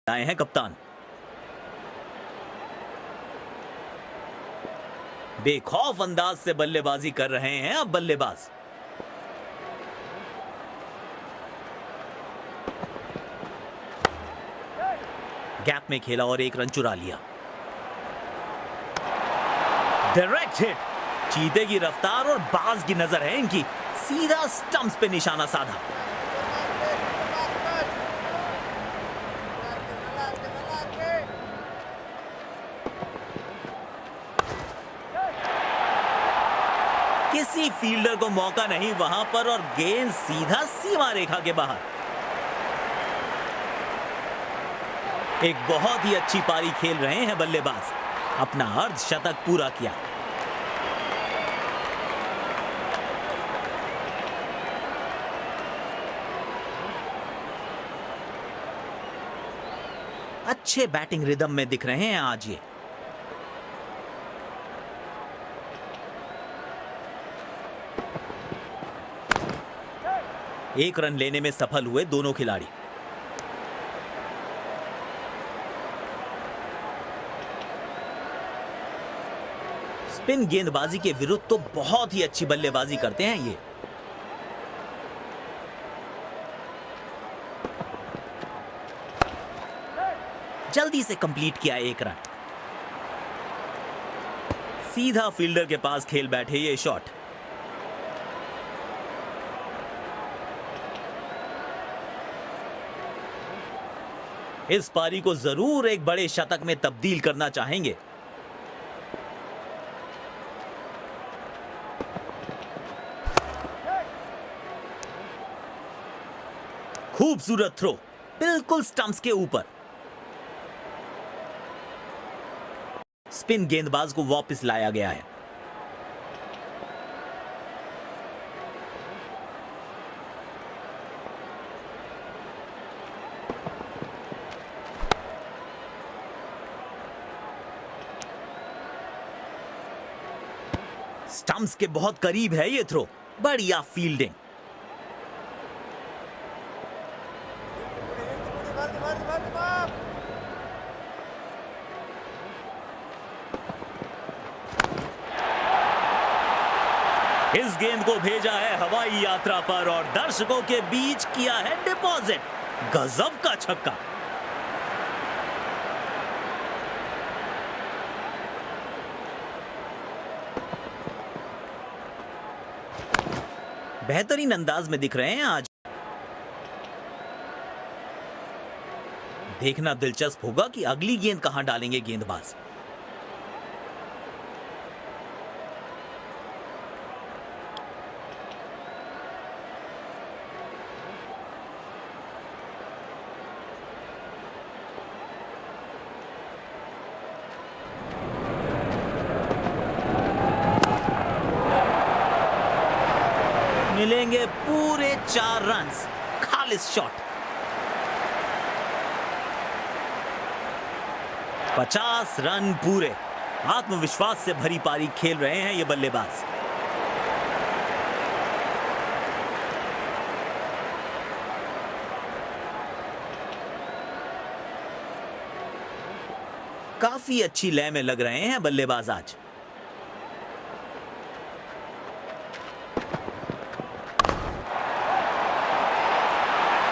आए हैं कप्तान। बेखौफ अंदाज से बल्लेबाजी कर रहे हैं अब बल्लेबाज। गैप में खेला और एक रन चुरा लिया। डायरेक्ट हिट, चीते की रफ्तार और बाज की नजर है इनकी, सीधा स्टंप्स पे निशाना साधा। किसी फील्डर को मौका नहीं वहां पर और गेंद सीधा सीमा रेखा के बाहर। एक बहुत ही अच्छी पारी खेल रहे हैं बल्लेबाज, अपना अर्धशतक पूरा किया। अच्छे बैटिंग रिदम में दिख रहे हैं आज ये। एक रन लेने में सफल हुए दोनों खिलाड़ी। स्पिन गेंदबाजी के विरुद्ध तो बहुत ही अच्छी बल्लेबाजी करते हैं ये। जल्दी से कंप्लीट किया एक रन। सीधा फील्डर के पास खेल बैठे ये शॉट। इस पारी को जरूर एक बड़े शतक में तब्दील करना चाहेंगे। खूबसूरत थ्रो, बिल्कुल स्टंप्स के ऊपर। स्पिन गेंदबाज को वापस लाया गया है। स्टंप्स के बहुत करीब है ये थ्रो, बढ़िया फील्डिंग। इस गेंद को भेजा है हवाई यात्रा पर और दर्शकों के बीच किया है डिपॉजिट। गजब का छक्का। बेहतरीन अंदाज में दिख रहे हैं आज। देखना दिलचस्प होगा कि अगली गेंद कहां डालेंगे गेंदबाज। मिलेंगे पूरे 4 रन्स, खालिस शॉट। 50 रन पूरे। आत्मविश्वास से भरी पारी खेल रहे हैं ये बल्लेबाज। काफी अच्छी लय में लग रहे हैं बल्लेबाज आज।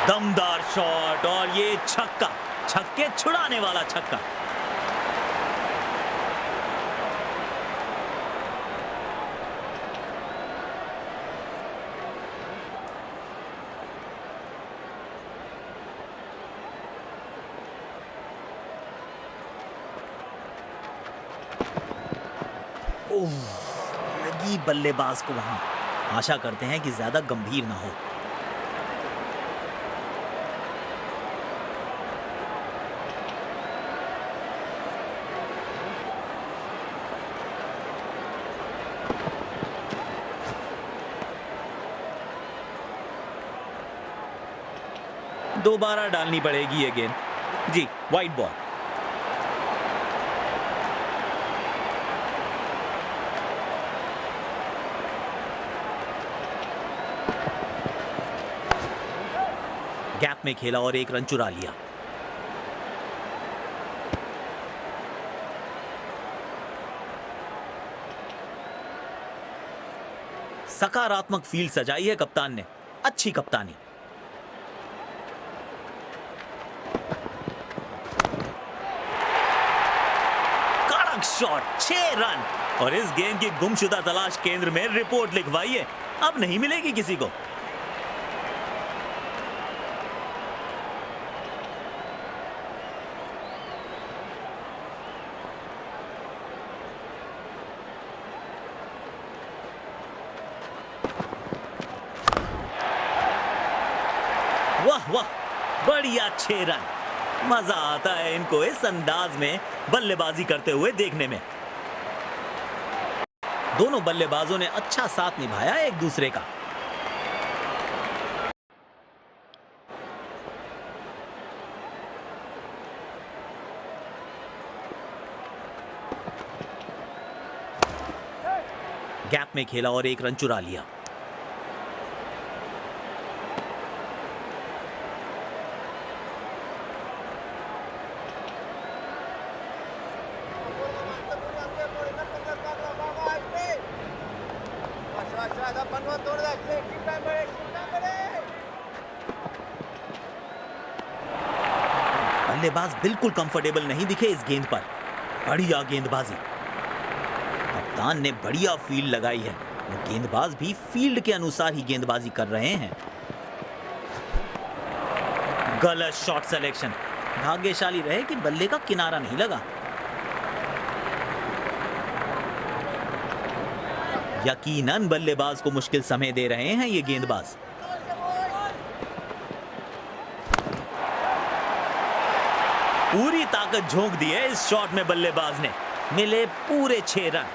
दमदार शॉट और ये छक्का, छक्के छुड़ाने वाला छक्का। ओह, लगी बल्लेबाज को वहां। आशा करते हैं कि ज्यादा गंभीर ना हो। दोबारा डालनी पड़ेगी ये गेंद। जी, वाइड बॉल। गैप में खेला और एक रन चुरा लिया। सकारात्मक फील्ड सजाई है कप्तान ने। अच्छी कप्तानी। कड़क शॉट, 6 रन। और इस गेंद की गुमशुदा तलाश केंद्र में रिपोर्ट लिखवाई है, अब नहीं मिलेगी किसी को। वाह वाह, बढ़िया 6 रन। मजा आता है इनको इस अंदाज में बल्लेबाजी करते हुए देखने में। दोनों बल्लेबाजों ने अच्छा साथ निभाया एक दूसरे का। गैप में खेला और एक रन चुरा लिया। बल्लेबाज बिल्कुल कंफर्टेबल नहीं दिखे इस गेंद पर। बढ़िया गेंदबाजी। कप्तान ने बढ़िया फील्ड लगाई है। गेंदबाज भी फील्ड के अनुसार ही गेंदबाजी कर रहे हैं। गलत शॉट सिलेक्शन। भाग्यशाली रहे कि बल्ले का किनारा नहीं लगा। यकीनन बल्लेबाज को मुश्किल समय दे रहे हैं ये गेंदबाज। पूरी ताकत झोंक दी है इस शॉट में बल्लेबाज ने। मिले पूरे 6 रन।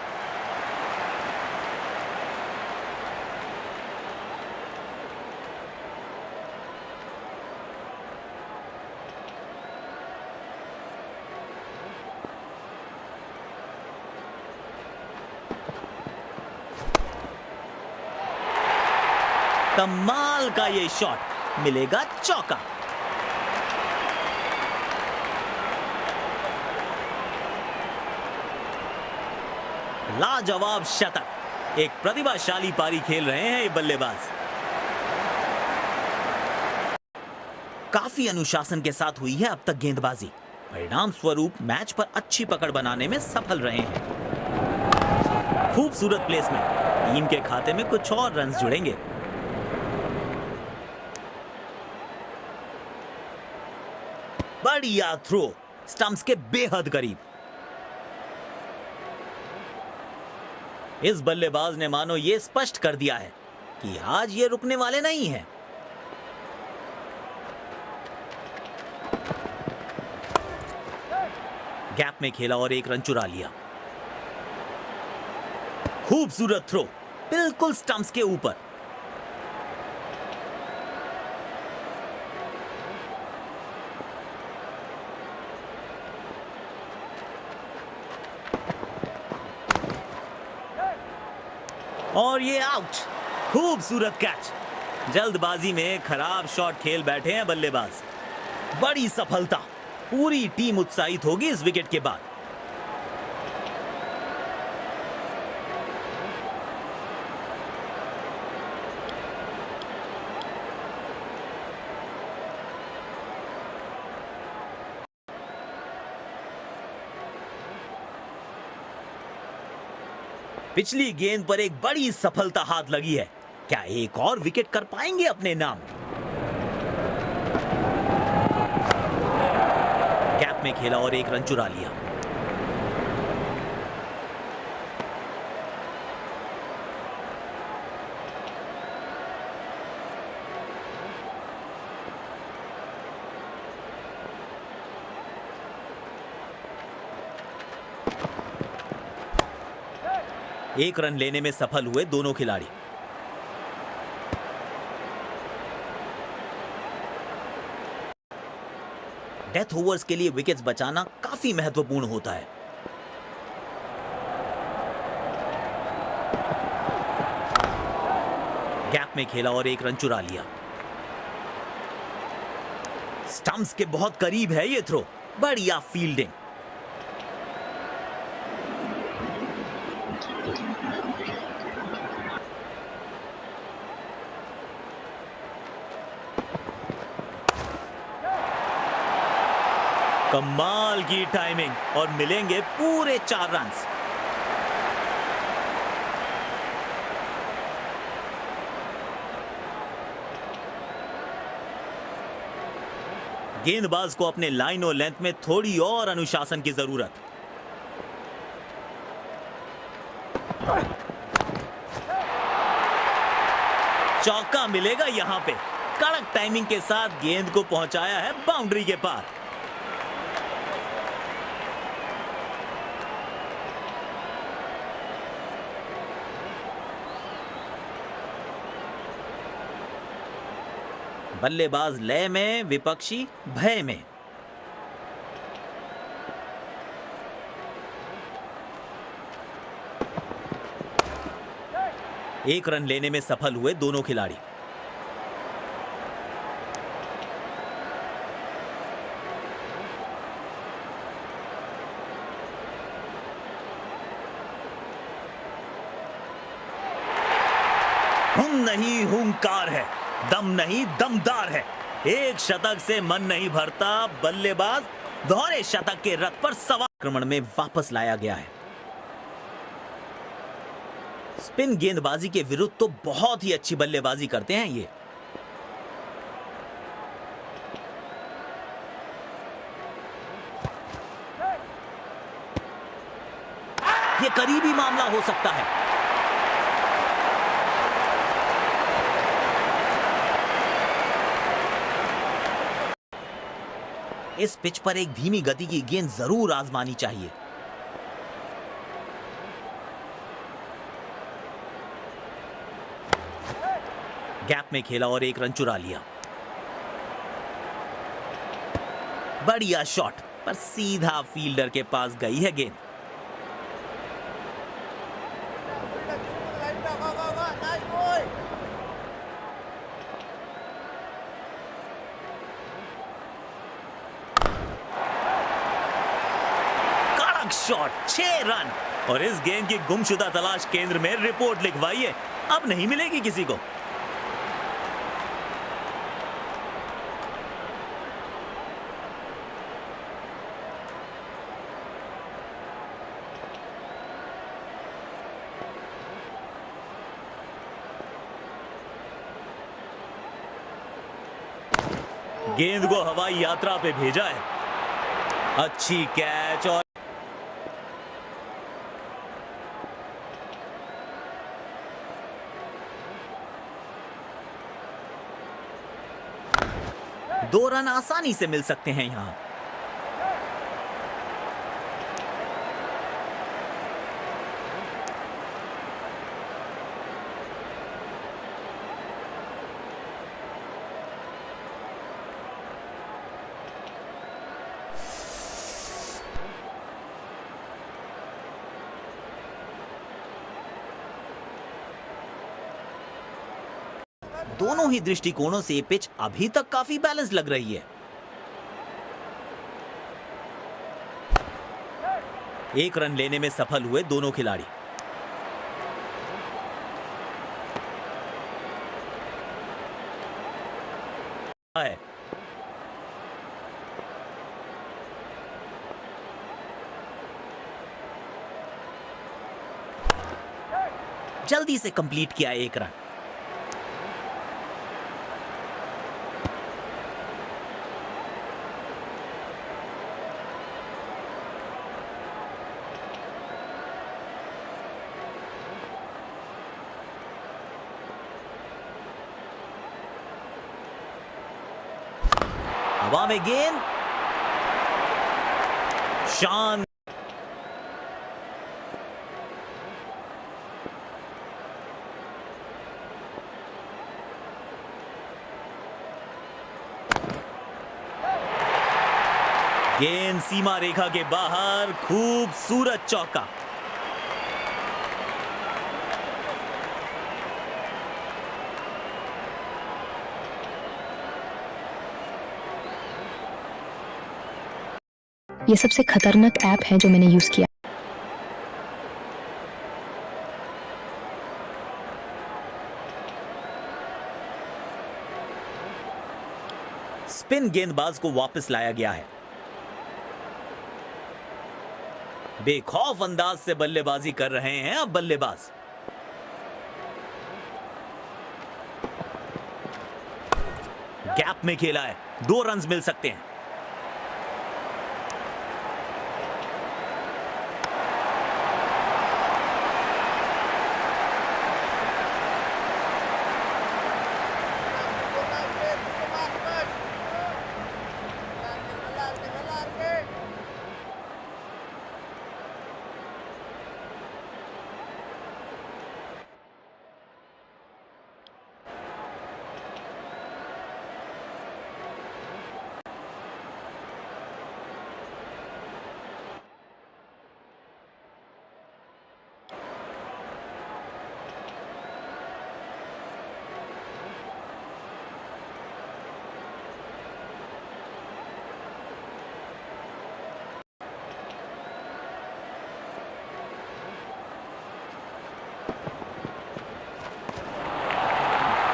कमाल का ये शॉट, मिलेगा चौका। लाजवाब शतक। एक प्रतिभाशाली पारी खेल रहे हैं ये बल्लेबाज। काफी अनुशासन के साथ हुई है अब तक गेंदबाजी। परिणाम स्वरूप मैच पर अच्छी पकड़ बनाने में सफल रहे हैं। खूबसूरत प्लेसमेंट। टीम के खाते में कुछ और रन जुड़ेंगे। बढ़िया थ्रो, स्टंप्स के बेहद करीब। इस बल्लेबाज ने मानो ये स्पष्ट कर दिया है कि आज ये रुकने वाले नहीं हैं। गैप में खेला और एक रन चुरा लिया। खूबसूरत थ्रो, बिल्कुल स्टंप्स के ऊपर। और ये आउट। खूबसूरत कैच। जल्दबाजी में खराब शॉट खेल बैठे हैं बल्लेबाज। बड़ी सफलता। पूरी टीम उत्साहित होगी इस विकेट के बाद। पिछली गेंद पर एक बड़ी सफलता हाथ लगी है। क्या एक और विकेट कर पाएंगे अपने नाम? गैप में खेला और एक रन चुरा लिया। एक रन लेने में सफल हुए दोनों खिलाड़ी। डेथ ओवर्स के लिए विकेट्स बचाना काफी महत्वपूर्ण होता है। गैप में खेला और एक रन चुरा लिया। स्टंप्स के बहुत करीब है ये थ्रो। बढ़िया फील्डिंग। कमाल की टाइमिंग और मिलेंगे पूरे 4 रन। गेंदबाज को अपने लाइन और लेंथ में थोड़ी और अनुशासन की जरूरत। चौका मिलेगा यहां पे। कड़क टाइमिंग के साथ गेंद को पहुंचाया है बाउंड्री के पार। बल्लेबाज लय में, विपक्षी भय में। एक रन लेने में सफल हुए दोनों खिलाड़ी। हम नहीं हुंकार है, दम नहीं दमदार है। एक शतक से मन नहीं भरता। बल्लेबाज दोहरे शतक के रथ पर सवार आक्रमण में वापस लाया गया है। स्पिन गेंदबाजी के विरुद्ध तो बहुत ही अच्छी बल्लेबाजी करते हैं ये। ये करीबी मामला हो सकता है। इस पिच पर एक धीमी गति की गेंद जरूर आजमानी चाहिए। गैप में खेला और एक रन चुरा लिया। बढ़िया शॉट, पर सीधा फील्डर के पास गई है गेंद। कड़क शॉट, 6 रन। और इस गेंद की गुमशुदा तलाश केंद्र में रिपोर्ट लिखवाई है। अब नहीं मिलेगी किसी को। गेंद को हवाई यात्रा पे भेजा है। अच्छी कैच और दो रन आसानी से मिल सकते हैं यहां। दोनों ही दृष्टिकोणों से पिच अभी तक काफी बैलेंस लग रही है। एक रन लेने में सफल हुए दोनों खिलाड़ी। है जल्दी से कंप्लीट किया एक रन। हवा में गेंद, शान। गेंद सीमा रेखा के बाहर, खूबसूरत चौका। ये सबसे खतरनाक ऐप है जो मैंने यूज किया। स्पिन गेंदबाज को वापस लाया गया है। बेखौफ अंदाज से बल्लेबाजी कर रहे हैं अब बल्लेबाज। गैप में खेला है, 2 रन्स मिल सकते हैं।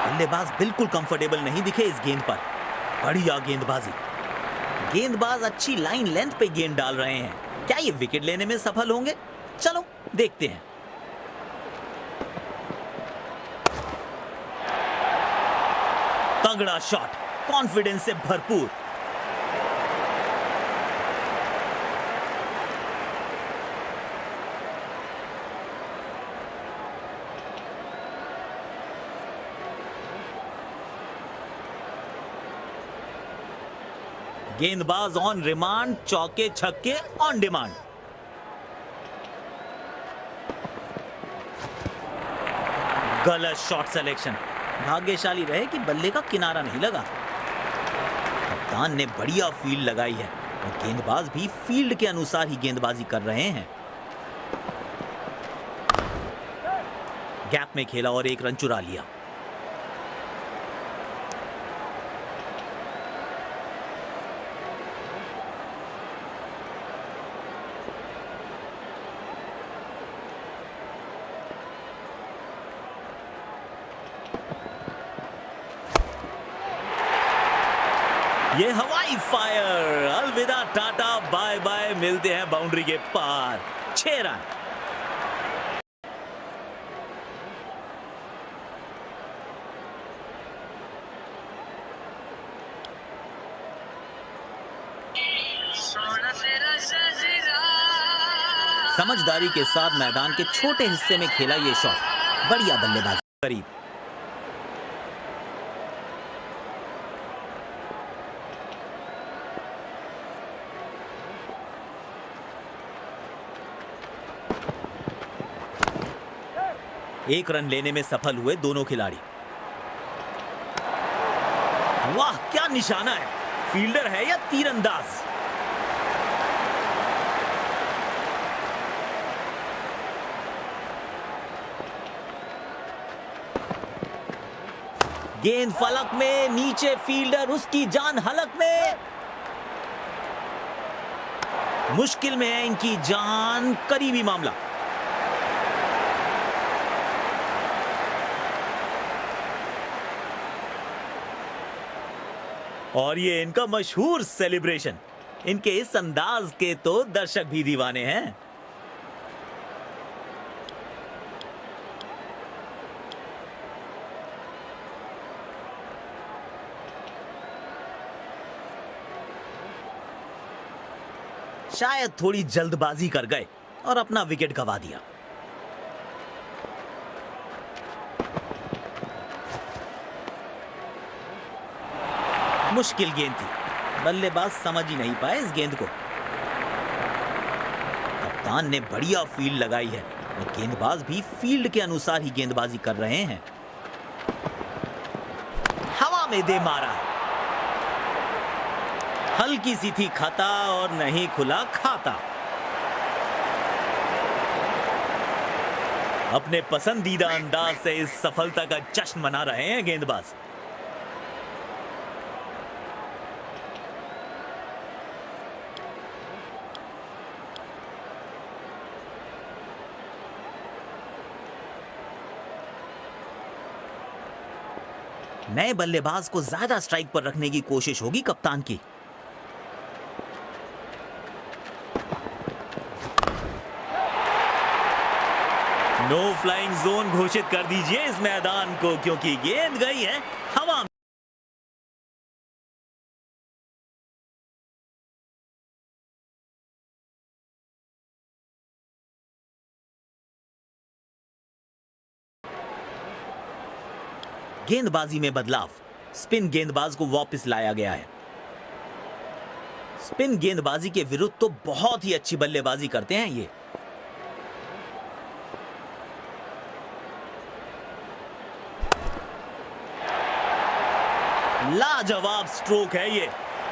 बल्लेबाज बिल्कुल कंफर्टेबल नहीं दिखे इस गेंद पर। बढ़िया गेंदबाजी। गेंदबाज अच्छी लाइन लेंथ पे गेंद डाल रहे हैं। क्या ये विकेट लेने में सफल होंगे? चलो देखते हैं। तगड़ा शॉट, कॉन्फिडेंस से भरपूर। गेंदबाज ऑन रिमांड, चौके छक्के ऑन डिमांड। गलत शॉट सिलेक्शन। भाग्यशाली रहे कि बल्ले का किनारा नहीं लगा। कप्तान ने बढ़िया फील्ड लगाई है और गेंदबाज भी फील्ड के अनुसार ही गेंदबाजी कर रहे हैं। गैप में खेला और 1 रन चुरा लिया। ये हवाई फायर। अलविदा टाटा बाय बाय, मिलते हैं बाउंड्री के पार। 6 रन। समझदारी के साथ मैदान के छोटे हिस्से में खेला ये शॉट। बढ़िया बल्लेबाजी। करीब। एक रन लेने में सफल हुए दोनों खिलाड़ी। वाह क्या निशाना है! फील्डर है या तीरंदाज? गेंद फलक में, नीचे फील्डर, उसकी जान हलक में। मुश्किल में है इनकी जान। करीबी मामला। और ये इनका मशहूर सेलिब्रेशन। इनके इस अंदाज के तो दर्शक भी दीवाने हैं। शायद थोड़ी जल्दबाजी कर गए और अपना विकेट गंवा दिया। मुश्किल गेंद थी, बल्लेबाज समझ ही नहीं पाए इस गेंद को। कप्तान ने बढ़िया फील्ड लगाई है और गेंदबाज भी फील्ड के अनुसार ही गेंदबाजी कर रहे हैं। हवा में दे मारा। हल्की सी थी खता और नहीं खुला खाता। अपने पसंदीदा अंदाज से इस सफलता का जश्न मना रहे हैं गेंदबाज। नए बल्लेबाज को ज्यादा स्ट्राइक पर रखने की कोशिश होगी कप्तान की। नो फ्लाइंग जोन घोषित कर दीजिए इस मैदान को, क्योंकि गेंद गई है हवा में। गेंदबाजी में बदलाव, स्पिन गेंदबाज को वापस लाया गया है। स्पिन गेंदबाजी के विरुद्ध तो बहुत ही अच्छी बल्लेबाजी करते हैं ये। लाजवाब स्ट्रोक है ये।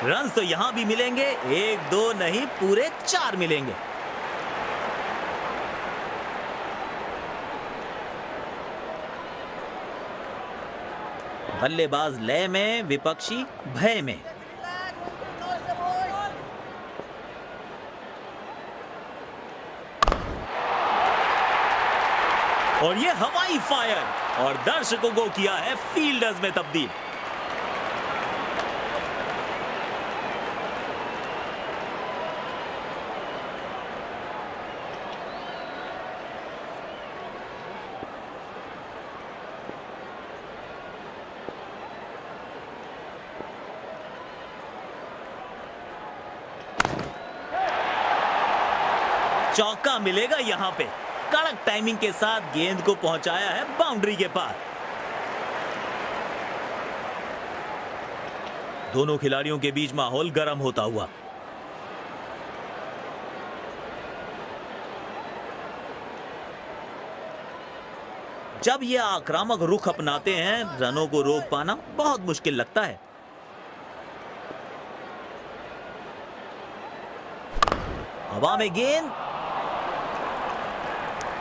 रन्स तो यहां भी मिलेंगे, 1-2 नहीं पूरे 4 मिलेंगे। बल्लेबाज लय में, विपक्षी भय में। और ये हवाई फायर, और दर्शकों को किया है फील्डर्स में तब्दील। चौका मिलेगा यहां पे। कड़क टाइमिंग के साथ गेंद को पहुंचाया है बाउंड्री के पार। दोनों खिलाड़ियों के बीच माहौल गर्म होता हुआ। जब ये आक्रामक रुख अपनाते हैं, रनों को रोक पाना बहुत मुश्किल लगता है। हवा में गेंद,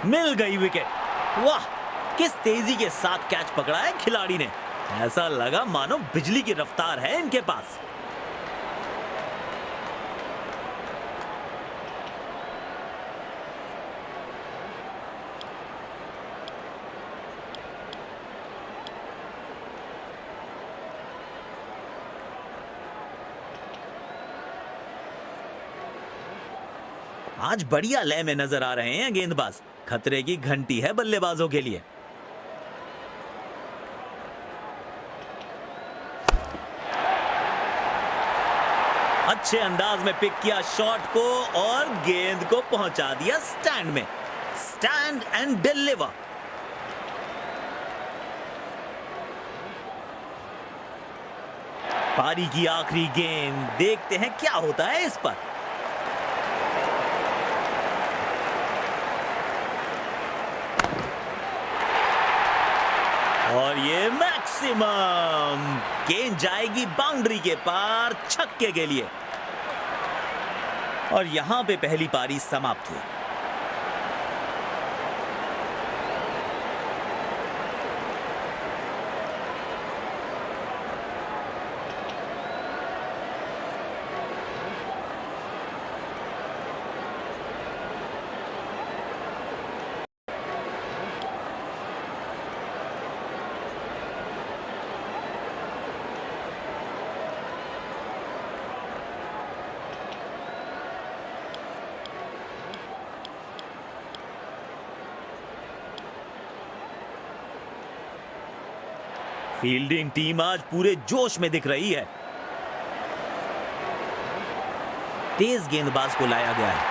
मिल गई विकेट। वाह, किस तेजी के साथ कैच पकड़ा है खिलाड़ी ने। ऐसा लगा मानो बिजली की रफ्तार है इनके पास। आज बढ़िया लय में नजर आ रहे हैं गेंदबाज। खतरे की घंटी है बल्लेबाजों के लिए। अच्छे अंदाज में पिक किया शॉट को और गेंद को पहुंचा दिया स्टैंड में। Stand and deliver. पारी की आखिरी गेंद, देखते हैं क्या होता है इस पर। और ये मैक्सिमम, गेंद जाएगी बाउंड्री के पार छक्के के लिए। और यहां पे पहली पारी समाप्त हुई। फील्डिंग टीम आज पूरे जोश में दिख रही है। तेज गेंदबाज को लाया गया है।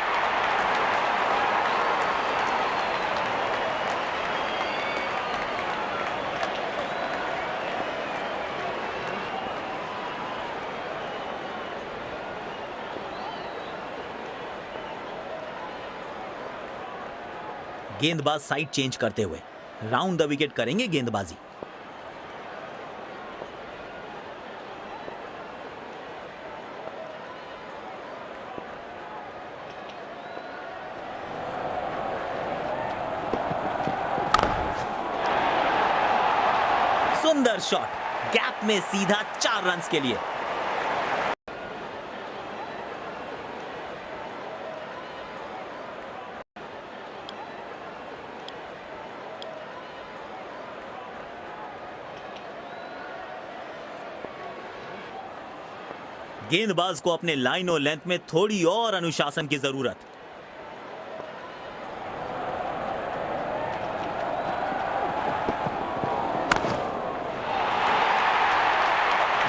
गेंदबाज साइड चेंज करते हुए राउंड द विकेट करेंगे गेंदबाजी। सुंदर शॉट, गैप में सीधा 4 रन्स के लिए। गेंदबाज को अपने लाइन और लेंथ में थोड़ी और अनुशासन की जरूरत।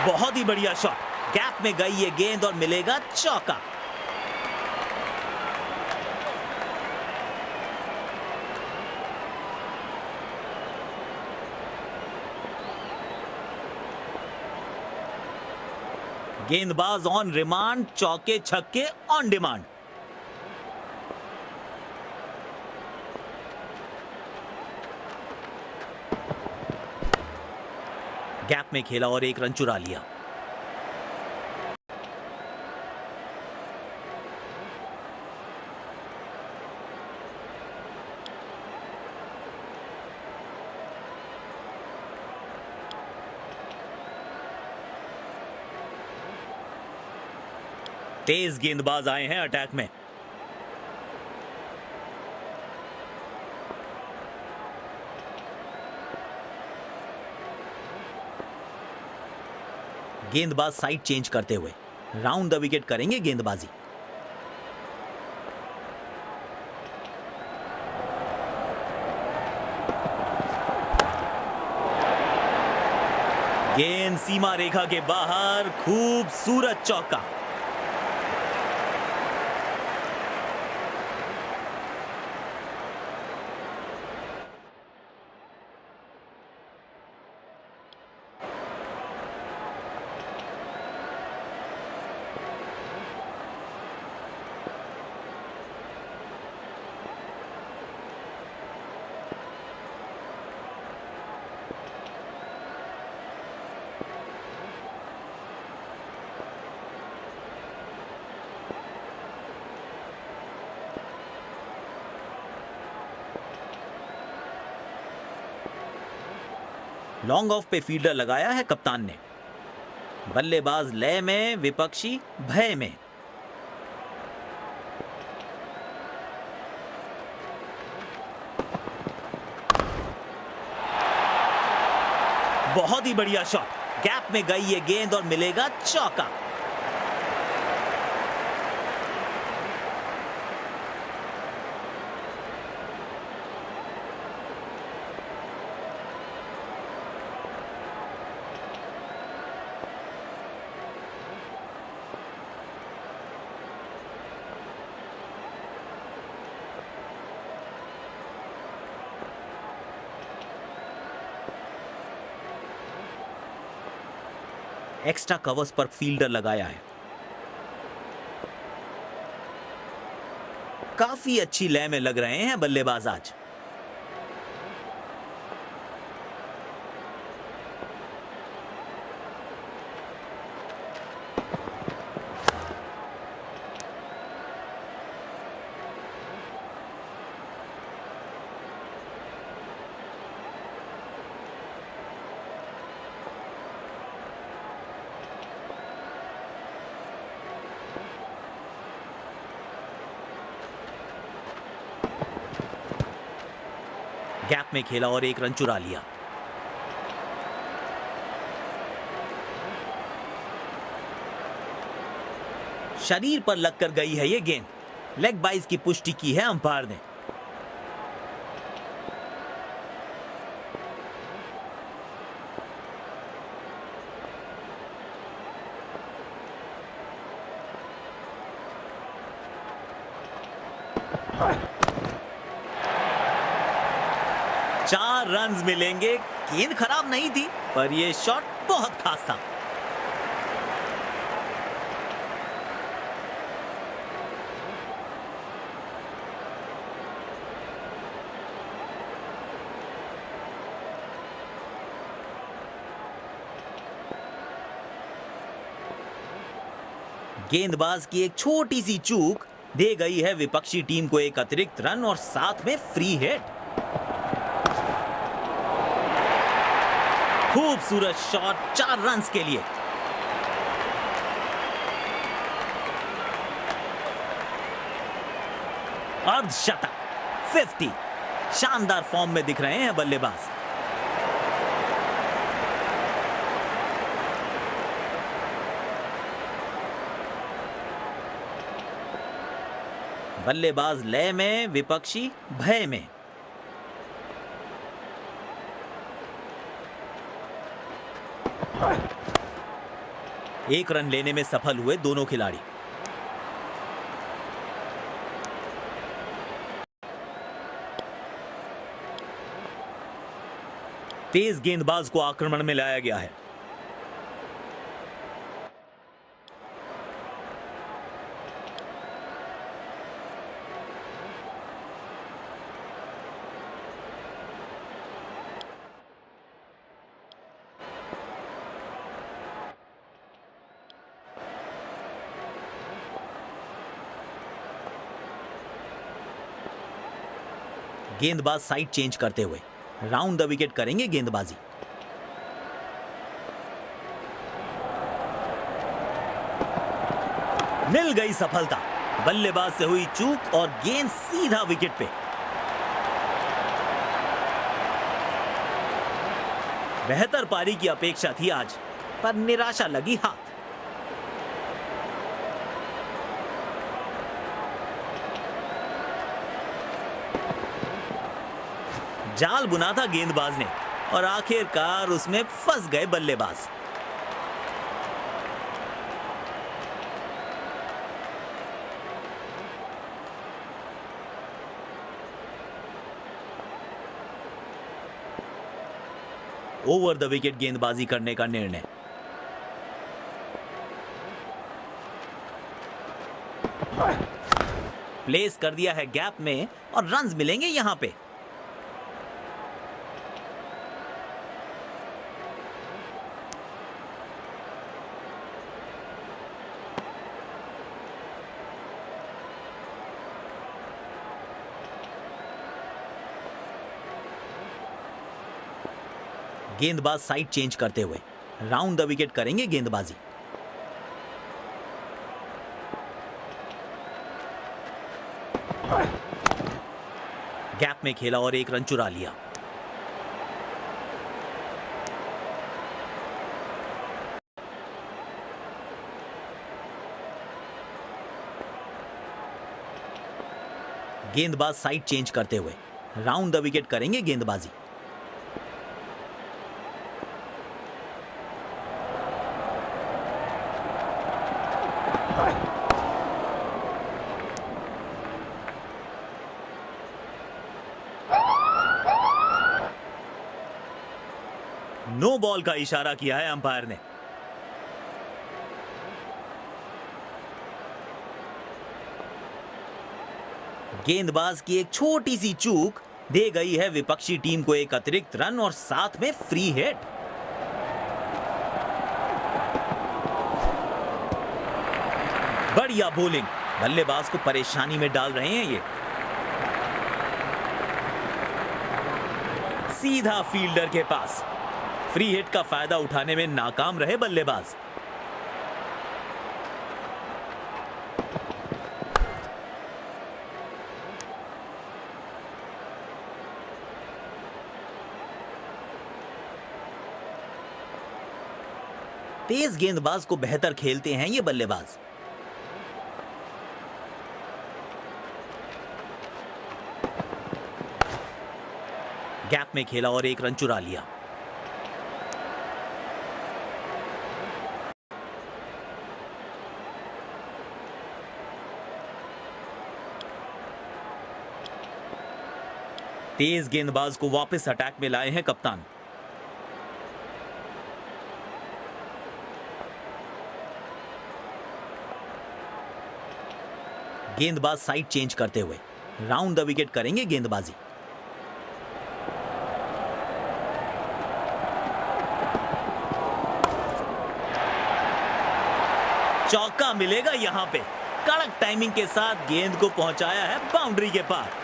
बहुत ही बढ़िया शॉट, गैप में गई ये गेंद और मिलेगा चौका। गेंदबाज ऑन रिमांड, चौके छक्के ऑन डिमांड। गैप में खेला और एक रन चुरा लिया। तेज गेंदबाज आए हैं अटैक में। गेंदबाज साइड चेंज करते हुए राउंड द विकेट करेंगे गेंदबाजी। गेंद सीमा रेखा के बाहर, खूबसूरत चौका। लॉन्ग ऑफ पे फील्डर लगाया है कप्तान ने। बल्लेबाज लय में, विपक्षी भय में। बहुत ही बढ़िया शॉट, गैप में गई ये गेंद और मिलेगा चौका। एक्स्ट्रा कवर्स पर फील्डर लगाया है। काफी अच्छी लय में लग रहे हैं बल्लेबाज आज। गैप में खेला और एक रन चुरा लिया। शरीर पर लगकर गई है ये गेंद, लेग बाइज की पुष्टि की है अंपायर ने। चार रन्स मिलेंगे। गेंद खराब नहीं थी, पर यह शॉट बहुत खास था। गेंदबाज की एक छोटी सी चूक दे गई है विपक्षी टीम को एक अतिरिक्त रन और साथ में फ्री हिट। खूबसूरत शॉट, 4 रन्स के लिए। अर्धशतक, 50। शानदार फॉर्म में दिख रहे हैं बल्लेबाज। बल्लेबाज लय में, विपक्षी भय में। एक रन लेने में सफल हुए दोनों खिलाड़ी। तेज गेंदबाज को आक्रमण में लाया गया है। गेंदबाज साइड चेंज करते हुए राउंड द विकेट करेंगे गेंदबाजी। मिल गई सफलता। बल्लेबाज से हुई चूक और गेंद सीधा विकेट पे। बेहतर पारी की अपेक्षा थी आज, पर निराशा लगी हाथ। जाल बुना था गेंदबाज ने और आखिरकार उसमें फंस गए बल्लेबाज। ओवर द विकेट गेंदबाजी करने का निर्णय। प्लेस कर दिया है गैप में और रन्स मिलेंगे यहां पे। गेंदबाज साइड चेंज करते हुए राउंड द विकेट करेंगे गेंदबाजी। गैप में खेला और एक रन चुरा लिया। गेंदबाज साइड चेंज करते हुए राउंड द विकेट करेंगे गेंदबाजी। नो बॉल का इशारा किया है अंपायर ने। गेंदबाज की एक छोटी सी चूक दे गई है विपक्षी टीम को एक अतिरिक्त रन और साथ में फ्री हिट। बढ़िया बॉलिंग, बल्लेबाज को परेशानी में डाल रहे हैं ये। सीधा फील्डर के पास। फ्री हिट का फायदा उठाने में नाकाम रहे बल्लेबाज। तेज गेंदबाज को बेहतर खेलते हैं ये बल्लेबाज। गैप में खेला और एक रन चुरा लिया। तेज गेंदबाज को वापस अटैक में लाए हैं कप्तान। गेंदबाज साइड चेंज करते हुए राउंड द विकेट करेंगे गेंदबाजी। चौका मिलेगा यहां पे। कड़क टाइमिंग के साथ गेंद को पहुंचाया है बाउंड्री के पार।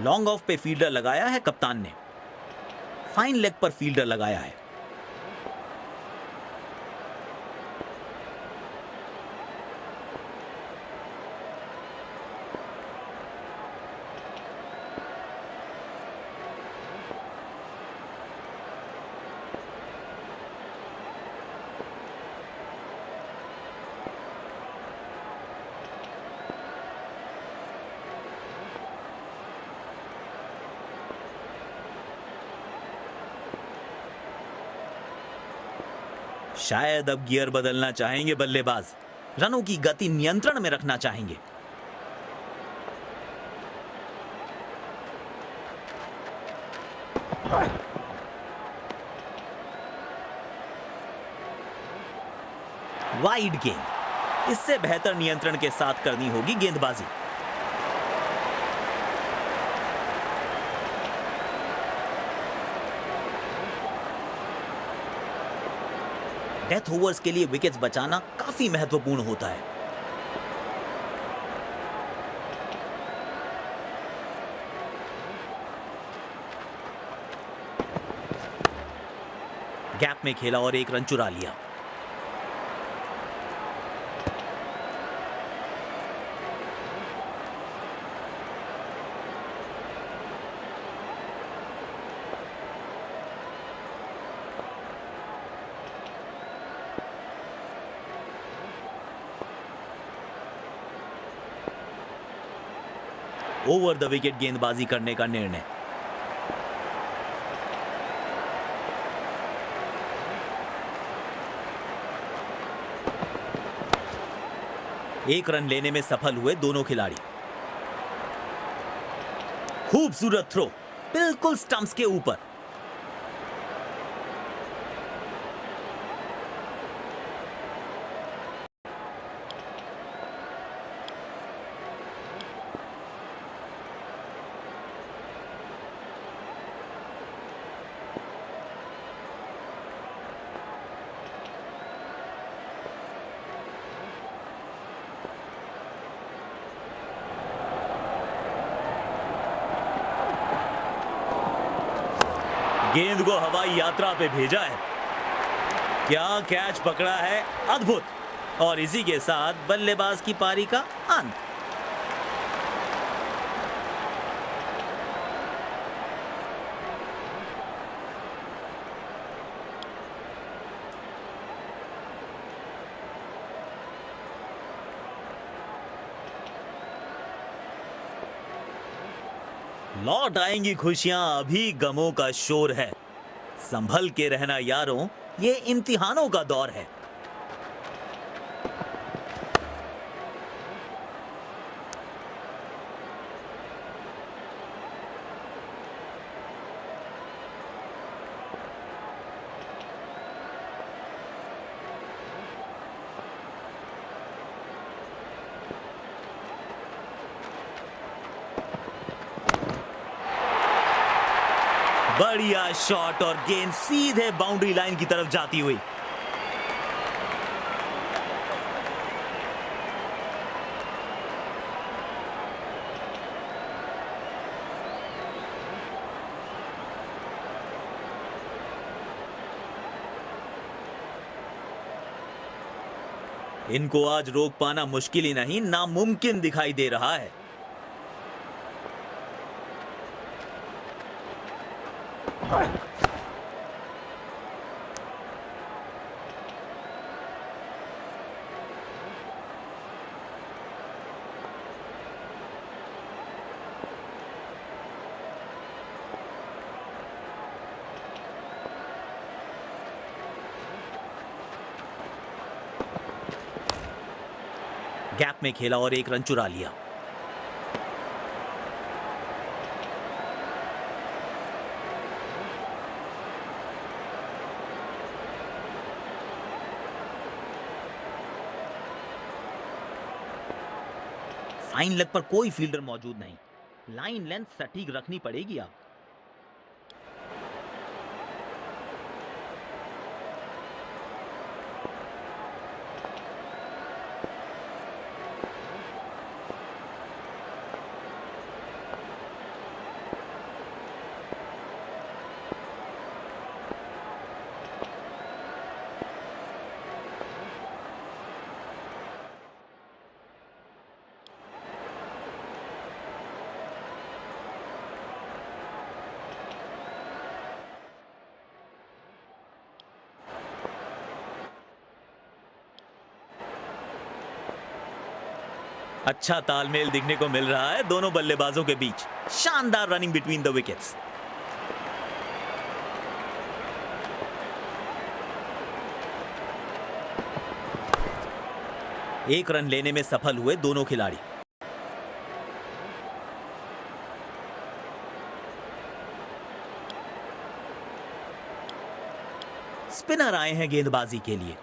लॉन्ग ऑफ पे फील्डर लगाया है कप्तान ने। फाइन लेग पर फील्डर लगाया है। शायद अब गियर बदलना चाहेंगे बल्लेबाज, रनों की गति नियंत्रण में रखना चाहेंगे। वाइड गेंद, इससे बेहतर नियंत्रण के साथ करनी होगी गेंदबाजी। डेथ ओवर्स के लिए विकेट्स बचाना काफी महत्वपूर्ण होता है। गैप में खेला और एक रन चुरा लिया। ओवर द विकेट गेंदबाजी करने का निर्णय। एक रन लेने में सफल हुए दोनों खिलाड़ी। खूबसूरत थ्रो, बिल्कुल स्टंप्स के ऊपर। गेंद को हवाई यात्रा पे भेजा है। क्या कैच पकड़ा है, अद्भुत। और इसी के साथ बल्लेबाज की पारी का अंत। लौट आएंगी खुशियां, अभी गमों का शोर है। संभल के रहना यारों, ये इम्तिहानों का दौर है। बढ़िया शॉट और गेंद सीधे बाउंड्री लाइन की तरफ जाती हुई। इनको आज रोक पाना मुश्किल ही नहीं, नामुमकिन दिखाई दे रहा है। गैप में खेला और एक रन चुरा लिया। फाइन लेग पर कोई फील्डर मौजूद नहीं। लाइन लेंथ सटीक रखनी पड़ेगी अब। अच्छा तालमेल दिखने को मिल रहा है दोनों बल्लेबाजों के बीच। शानदार रनिंग बिटवीन द विकेट्स। एक रन लेने में सफल हुए दोनों खिलाड़ी। स्पिनर आए हैं गेंदबाजी के लिए।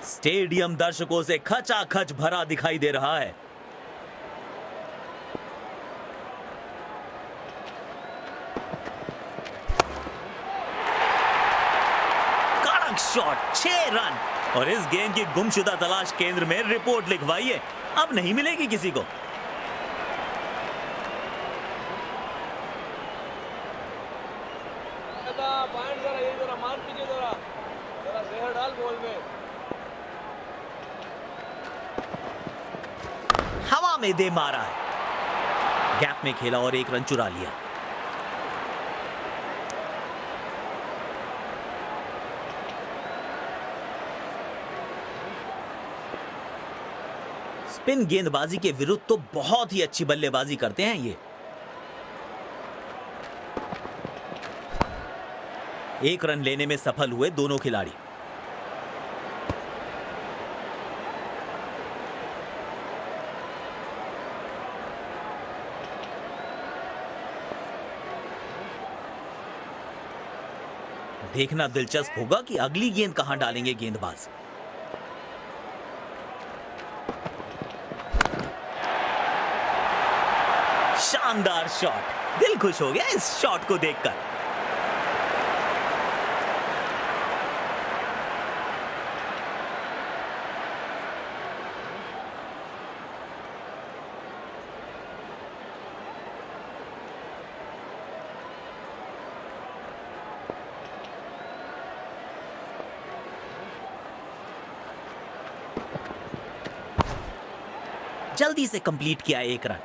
स्टेडियम दर्शकों से खचाखच भरा दिखाई दे रहा है। कड़क शॉट, 6 रन। और इस गेंद की गुमशुदा तलाश केंद्र में रिपोर्ट लिखवाइए, अब नहीं मिलेगी किसी को। हवा में दे मारा है, गैप में खेला और एक रन चुरा लिया। स्पिन गेंदबाजी के विरुद्ध तो बहुत ही अच्छी बल्लेबाजी करते हैं ये। एक रन लेने में सफल हुए दोनों खिलाड़ी। देखना दिलचस्प होगा कि अगली गेंद कहां डालेंगे गेंदबाज। शानदार शॉट, दिल खुश हो गया इस शॉट को देखकर। जल्दी से कंप्लीट किया एक रन।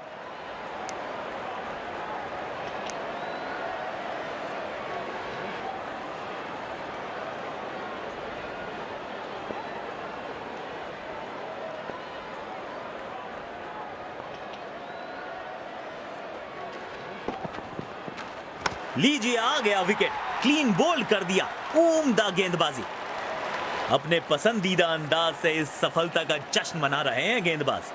लीजिए आ गया विकेट, क्लीन बोल्ड कर दिया, उम्दा गेंदबाजी। अपने पसंदीदा अंदाज से इस सफलता का जश्न मना रहे हैं गेंदबाज।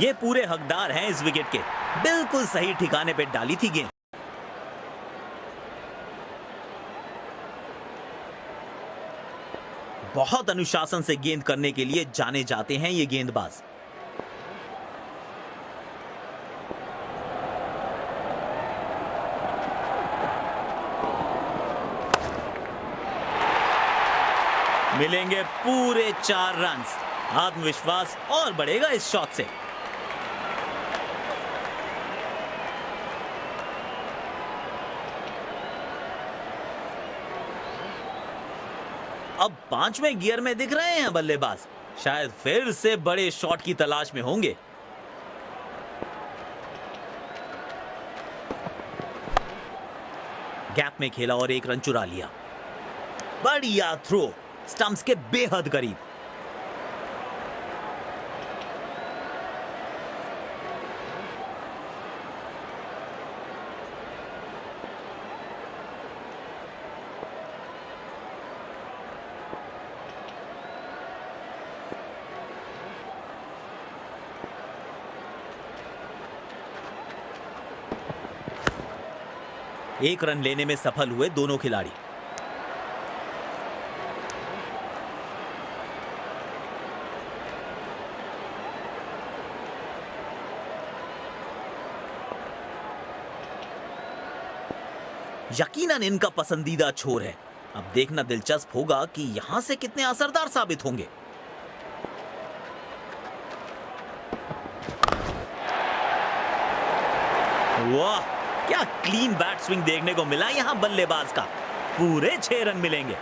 ये पूरे हकदार हैं इस विकेट के, बिल्कुल सही ठिकाने पे डाली थी गेंद। बहुत अनुशासन से गेंद करने के लिए जाने जाते हैं ये गेंदबाज। मिलेंगे पूरे 4 रन। आत्मविश्वास और बढ़ेगा इस शॉट से। अब 5वें गियर में दिख रहे हैं बल्लेबाज, शायद फिर से बड़े शॉट की तलाश में होंगे। गैप में खेला और एक रन चुरा लिया। बढ़िया थ्रो, स्टंप्स के बेहद करीब। एक रन लेने में सफल हुए दोनों खिलाड़ी। यकीनन इनका पसंदीदा छोर है। अब देखना दिलचस्प होगा कि यहां से कितने असरदार साबित होंगे। वाह, क्या क्लीन बैट स्विंग देखने को मिला यहां बल्लेबाज का। पूरे 6 रन मिलेंगे।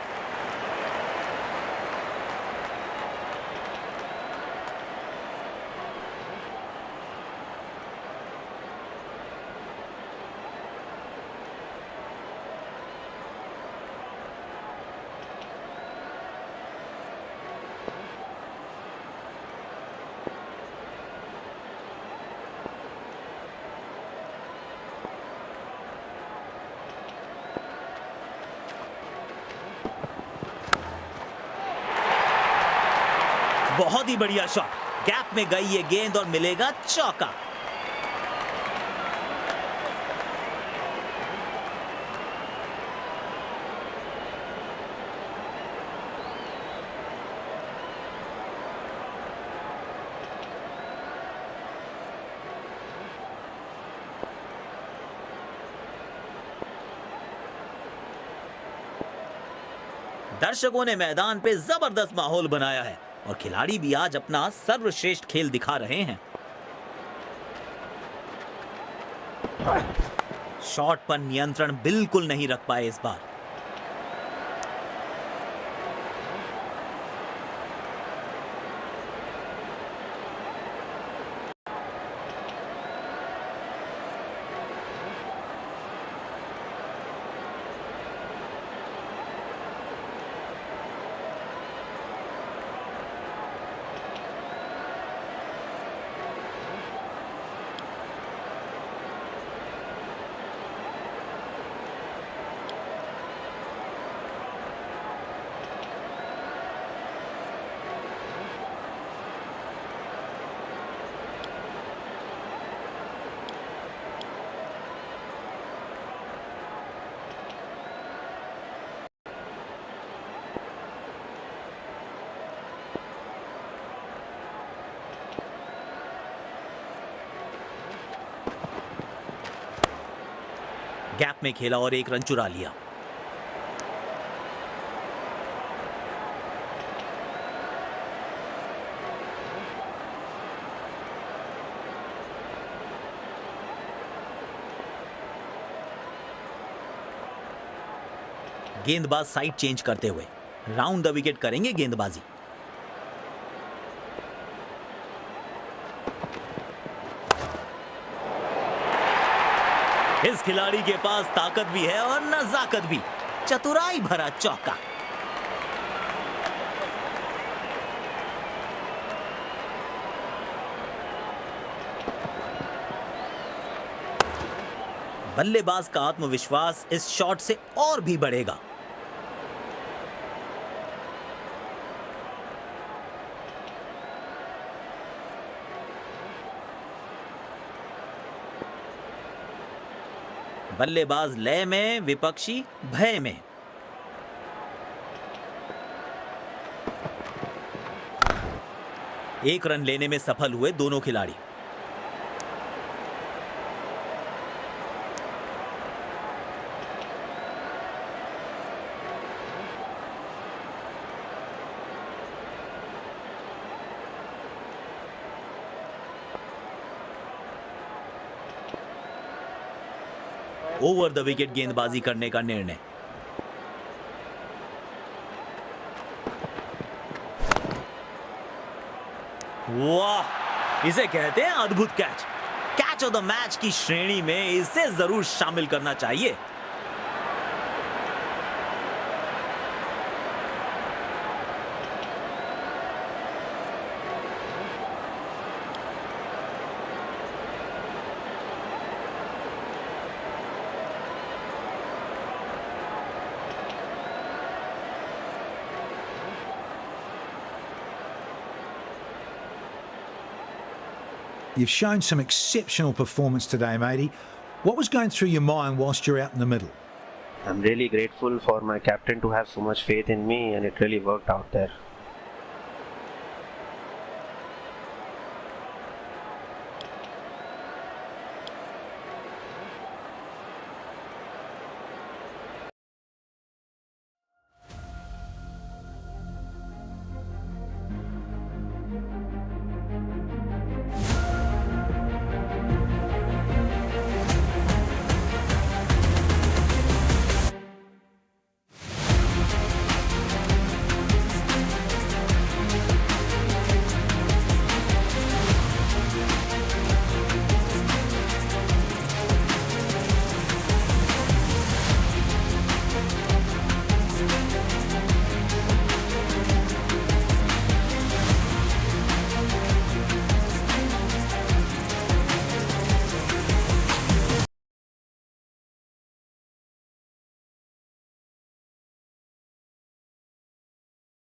बहुत ही बढ़िया शॉट, गैप में गई ये गेंद और मिलेगा चौका। दर्शकों ने मैदान पे जबरदस्त माहौल बनाया है और खिलाड़ी भी आज अपना सर्वश्रेष्ठ खेल दिखा रहे हैं। शॉट पर नियंत्रण बिल्कुल नहीं रख पाए इस बार। गैप में खेला और एक रन चुरा लिया। गेंदबाज साइड चेंज करते हुए राउंड द विकेट करेंगे गेंदबाजी। इस खिलाड़ी के पास ताकत भी है और नजाकत भी, चतुराई भरा चौका। बल्लेबाज का आत्मविश्वास इस शॉट से और भी बढ़ेगा। बल्लेबाज लय में, विपक्षी भय में। एक रन लेने में सफल हुए दोनों खिलाड़ी। ओवर द विकेट गेंदबाजी करने का निर्णय। वाह, इसे कहते हैं अद्भुत catch. Catch of the match की श्रेणी में इसे जरूर शामिल करना चाहिए। You've shown some exceptional performance today, matey. What was going through your mind whilst you're out in the middle? I'm really grateful for my captain to have so much faith in me, and it really worked out there.